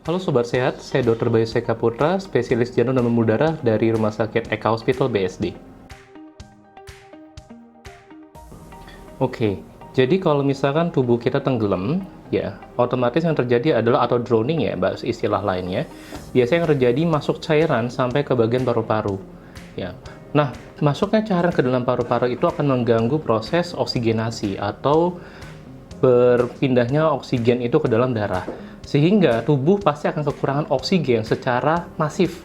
Halo Sobat Sehat, saya Dr. Bayu Seka Putra, spesialis jantung dan pembuluh darah dari Rumah Sakit Eka Hospital BSD. Oke, jadi kalau misalkan tubuh kita tenggelam, ya otomatis yang terjadi adalah atau drowning ya, istilah lainnya. Biasanya yang terjadi masuk cairan sampai ke bagian paru-paru. Ya, nah masuknya cairan ke dalam paru-paru itu akan mengganggu proses oksigenasi atau berpindahnya oksigen itu ke dalam darah, sehingga tubuh pasti akan kekurangan oksigen secara masif.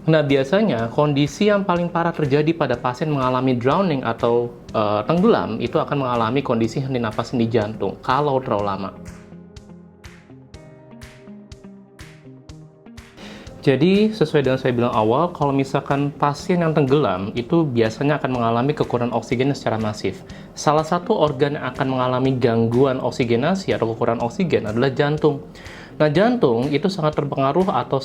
Nah, biasanya kondisi yang paling parah terjadi pada pasien mengalami drowning atau tenggelam itu akan mengalami kondisi henti napas di jantung kalau terlalu lama. Jadi, sesuai dengan saya bilang awal, kalau misalkan pasien yang tenggelam, itu biasanya akan mengalami kekurangan oksigen secara masif. Salah satu organ yang akan mengalami gangguan oksigenasi atau kekurangan oksigen adalah jantung. Nah, jantung itu sangat terpengaruh atau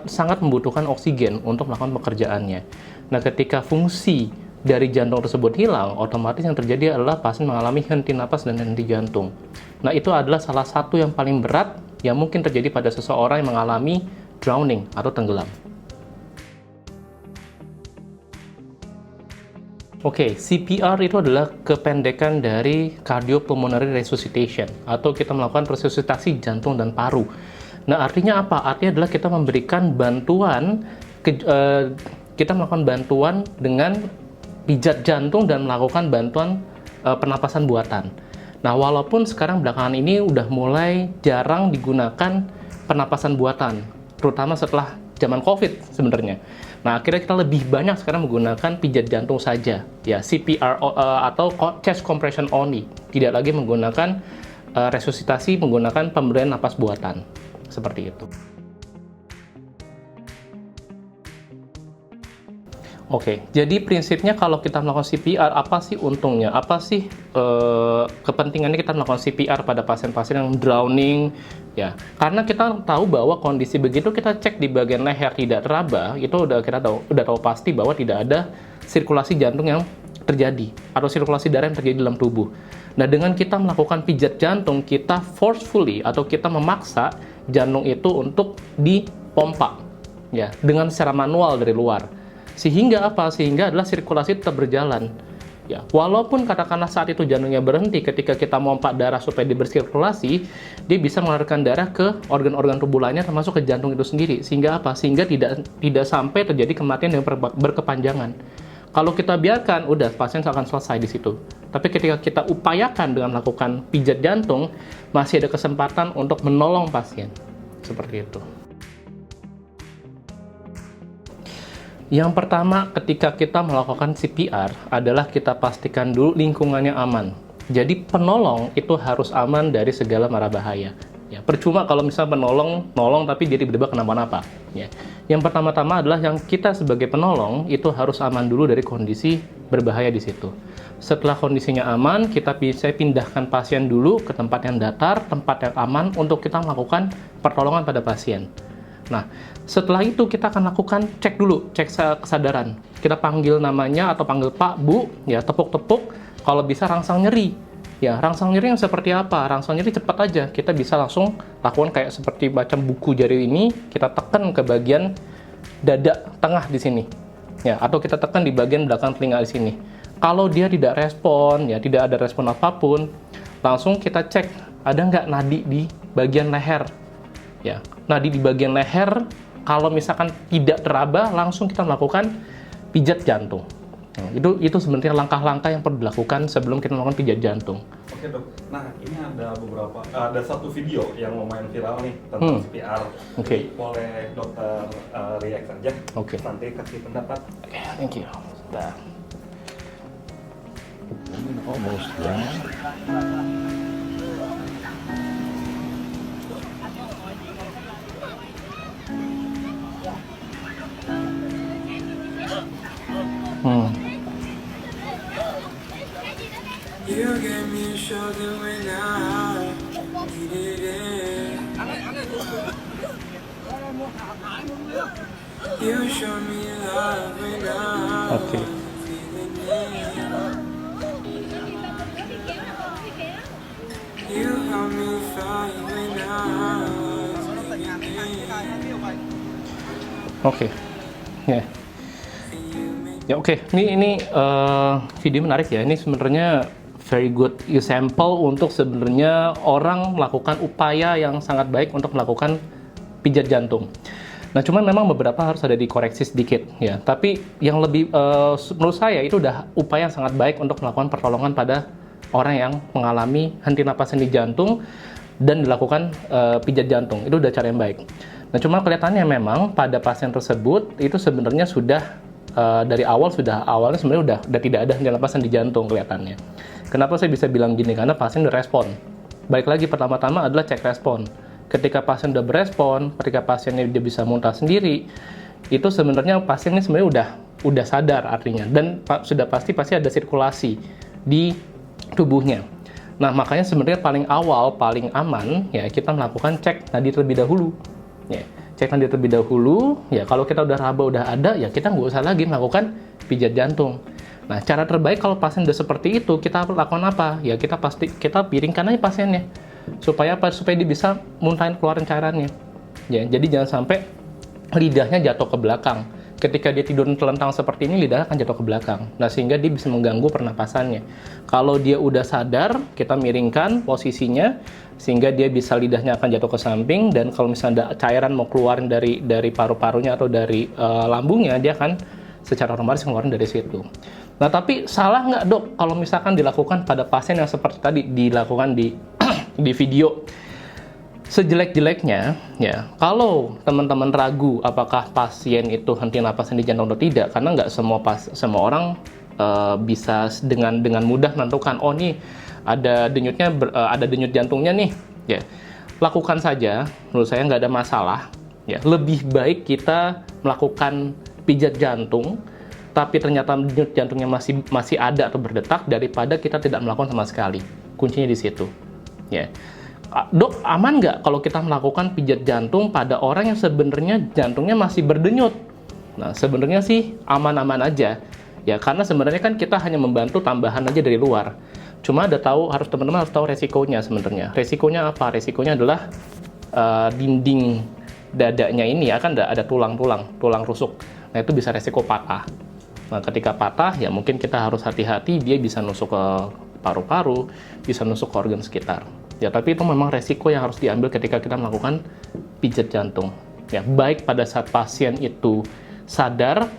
sangat membutuhkan oksigen untuk melakukan pekerjaannya. Nah, ketika fungsi dari jantung tersebut hilang, otomatis yang terjadi adalah pasien mengalami henti napas dan henti jantung. Nah, itu adalah salah satu yang paling berat yang mungkin terjadi pada seseorang yang mengalami drowning atau tenggelam. Oke, CPR itu adalah kependekan dari cardiopulmonary resuscitation atau kita melakukan resusitasi jantung dan paru. Nah, artinya apa? Artinya adalah kita memberikan bantuan, kita melakukan bantuan dengan pijat jantung dan melakukan bantuan pernapasan buatan. Nah, walaupun sekarang belakangan ini udah mulai jarang digunakan pernapasan buatan, terutama setelah zaman COVID sebenarnya. Nah, akhirnya kita lebih banyak sekarang menggunakan pijat jantung saja, ya CPR atau chest compression only. Tidak lagi menggunakan resusitasi menggunakan pemberian napas buatan, seperti itu. Oke, jadi prinsipnya kalau kita melakukan CPR, apa sih untungnya? Apa sih kepentingannya kita melakukan CPR pada pasien-pasien yang drowning? Ya, karena kita tahu bahwa kondisi begitu kita cek di bagian leher tidak teraba, itu kita tahu pasti bahwa tidak ada sirkulasi jantung yang terjadi atau sirkulasi darah yang terjadi dalam tubuh. Nah, dengan kita melakukan pijat jantung, kita forcefully atau kita memaksa jantung itu untuk dipompa, ya, dengan secara manual dari luar. Sehingga apa? Sehingga adalah sirkulasi tetap berjalan. Ya, walaupun katakanlah saat itu jantungnya berhenti, ketika kita memompa darah supaya dia bersirkulasi, dia bisa mengalirkan darah ke organ-organ tubuh lainnya termasuk ke jantung itu sendiri. Sehingga apa? Sehingga tidak sampai terjadi kematian yang berkepanjangan. Kalau kita biarkan, udah pasien akan selesai di situ. Tapi ketika kita upayakan dengan melakukan pijat jantung, masih ada kesempatan untuk menolong pasien. Seperti itu. Yang pertama, ketika kita melakukan CPR adalah kita pastikan dulu lingkungannya aman. Jadi penolong itu harus aman dari segala mara bahaya. Ya, percuma kalau misalnya nolong tapi dia tiba-tiba kenapa-napa. Ya. Yang pertama-tama adalah yang kita sebagai penolong itu harus aman dulu dari kondisi berbahaya di situ. Setelah kondisinya aman, kita bisa pindahkan pasien dulu ke tempat yang datar, tempat yang aman untuk kita melakukan pertolongan pada pasien. Nah, setelah itu kita akan lakukan cek dulu, cek kesadaran. Kita panggil namanya atau panggil Pak, Bu, ya tepuk-tepuk, kalau bisa rangsang nyeri. Ya, rangsang nyeri yang seperti apa? Rangsang nyeri cepat aja. Kita bisa langsung lakukan kayak seperti macam buku jari ini, kita tekan ke bagian dada tengah di sini. Ya, atau kita tekan di bagian belakang telinga di sini. Kalau dia tidak respon, ya tidak ada respon apapun, langsung kita cek ada nggak nadi di bagian leher. Ya, nadi di bagian leher, kalau misalkan tidak teraba, langsung kita melakukan pijat jantung. Nah, itu sebenarnya langkah-langkah yang perlu dilakukan sebelum kita melakukan pijat jantung. Oke dok, nah ini ada satu video yang lumayan viral nih tentang CPR. Oke. Boleh dokter react saja. Oke. Nanti kasih pendapat. Oke, thank you. Sudah. Almost done. You gave me a shoulder when I needed it. You showed me love when I Oke. feeling it. You helped me fight when I was bleeding. Oke. Ya. Ya oke. Ini video menarik ya. Ini sebenarnya very good example untuk sebenarnya orang melakukan upaya yang sangat baik untuk melakukan pijat jantung. Nah, cuman memang beberapa harus ada dikoreksi sedikit ya. Tapi yang lebih menurut saya itu udah upaya yang sangat baik untuk melakukan pertolongan pada orang yang mengalami henti napas sendi jantung dan dilakukan pijat jantung. Itu udah cara yang baik. Nah, cuma kelihatannya memang pada pasien tersebut itu sebenarnya sudah dari awalnya sebenarnya udah tidak ada henti napas sendi jantung kelihatannya. Kenapa saya bisa bilang gini? Karena pasien udah respon. Balik lagi pertama-tama adalah cek respon. Ketika pasien udah berespon, ketika pasiennya dia bisa muntah sendiri, itu sebenarnya pasiennya sebenarnya udah sadar artinya, dan sudah pasti ada sirkulasi di tubuhnya. Nah, makanya sebenarnya paling awal, paling aman ya kita melakukan cek nadi terlebih dahulu. Ya, cek nadi terlebih dahulu. Ya, kalau kita udah raba udah ada, ya kita nggak usah lagi melakukan pijat jantung. Nah, cara terbaik kalau pasien udah seperti itu, kita lakukan apa? Ya, kita piringkan aja pasiennya. Supaya apa? Supaya dia bisa muntahin keluarin cairannya. Ya, jadi jangan sampai lidahnya jatuh ke belakang. Ketika dia tidur telentang seperti ini, lidahnya akan jatuh ke belakang. Nah, sehingga dia bisa mengganggu pernapasannya. Kalau dia udah sadar, kita miringkan posisinya sehingga dia bisa lidahnya akan jatuh ke samping, dan kalau misalnya ada cairan mau keluarin dari paru-parunya atau dari lambungnya, dia akan secara otomatis keluarin dari situ. Nah, tapi salah nggak, Dok, kalau misalkan dilakukan pada pasien yang seperti tadi dilakukan di video? Sejelek-jeleknya, ya, kalau teman-teman ragu apakah pasien itu henti napas sendi jantung atau tidak, karena nggak semua orang bisa dengan mudah menentukan, oh nih ada denyut jantungnya nih, ya, lakukan saja. Menurut saya nggak ada masalah. Ya, lebih baik kita melakukan pijat jantung, tapi ternyata denyut jantungnya masih ada atau berdetak, daripada kita tidak melakukan sama sekali. Kuncinya di situ. Ya. Dok, aman nggak kalau kita melakukan pijat jantung pada orang yang sebenarnya jantungnya masih berdenyut? Nah, sebenarnya sih aman-aman aja. Ya, karena sebenarnya kan kita hanya membantu tambahan aja dari luar. Cuma teman-teman harus tahu resikonya sebenarnya. Resikonya apa? Resikonya adalah dinding dadanya ini ya kan ada tulang rusuk. Nah, itu bisa resiko patah. Nah, ketika patah ya mungkin kita harus hati-hati, dia bisa nusuk ke paru-paru, bisa nusuk ke organ sekitar. Ya, tapi itu memang resiko yang harus diambil ketika kita melakukan pijat jantung. Ya, baik pada saat pasien itu sadar,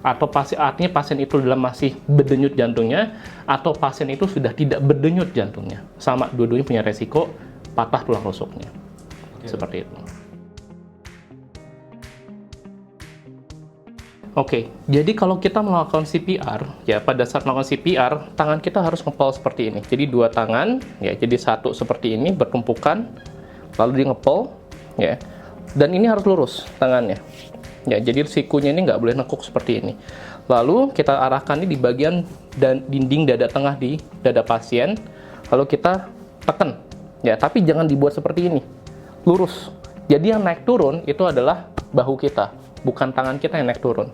atau artinya pasien itu masih berdenyut jantungnya, atau pasien itu sudah tidak berdenyut jantungnya. Sama, dua-duanya punya resiko patah tulang rusuknya. Seperti itu. Oke, jadi kalau kita melakukan CPR, ya pada saat melakukan CPR, tangan kita harus ngepel seperti ini. Jadi dua tangan, ya jadi satu seperti ini bertumpukan, lalu di ngepel, ya. Dan ini harus lurus tangannya. Ya, jadi sikunya ini nggak boleh nekuk seperti ini. Lalu kita arahkan ini di bagian dinding dada tengah di dada pasien, lalu kita tekan. Ya, tapi jangan dibuat seperti ini, lurus. Jadi yang naik turun itu adalah bahu kita, bukan tangan kita yang naik turun.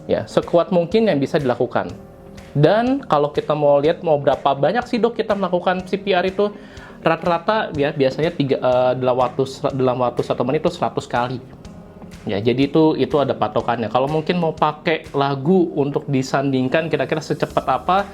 Ya, sekuat mungkin yang bisa dilakukan. Dan kalau kita mau lihat mau berapa banyak sih, Dok, kita melakukan CPR itu, rata-rata ya biasanya dalam waktu 1 menit itu 100 kali. Ya, jadi itu ada patokannya. Kalau mungkin mau pakai lagu untuk disandingkan kira-kira secepat apa,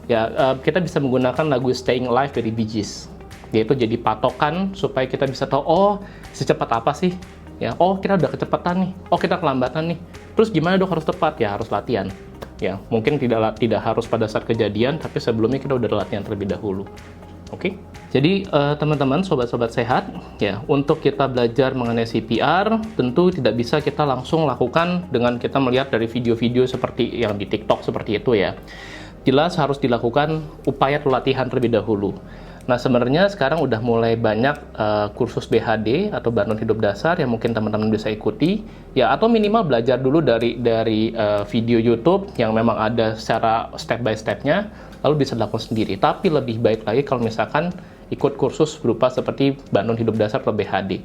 ya kita bisa menggunakan lagu Staying Alive dari Bee Gees. Yaitu jadi patokan supaya kita bisa tahu, oh secepat apa sih? Ya, oh kita udah kecepatan nih, oh kita kelambatan nih. Terus gimana, Dok, harus tepat? Ya harus latihan. Ya, mungkin tidak harus pada saat kejadian, tapi sebelumnya kita udah latihan terlebih dahulu. Oke? Jadi teman-teman, sobat-sobat sehat, ya untuk kita belajar mengenai CPR, tentu tidak bisa kita langsung lakukan dengan kita melihat dari video-video seperti yang di TikTok seperti itu ya. Jelas harus dilakukan upaya latihan terlebih dahulu. Nah, sebenarnya sekarang udah mulai banyak kursus BHD atau bantuan hidup dasar yang mungkin teman-teman bisa ikuti, ya, atau minimal belajar dulu dari video YouTube yang memang ada secara step by step-nya, lalu bisa dilakukan sendiri. Tapi lebih baik lagi kalau misalkan ikut kursus berupa seperti bantuan hidup dasar atau BHD.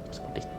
Seperti itu.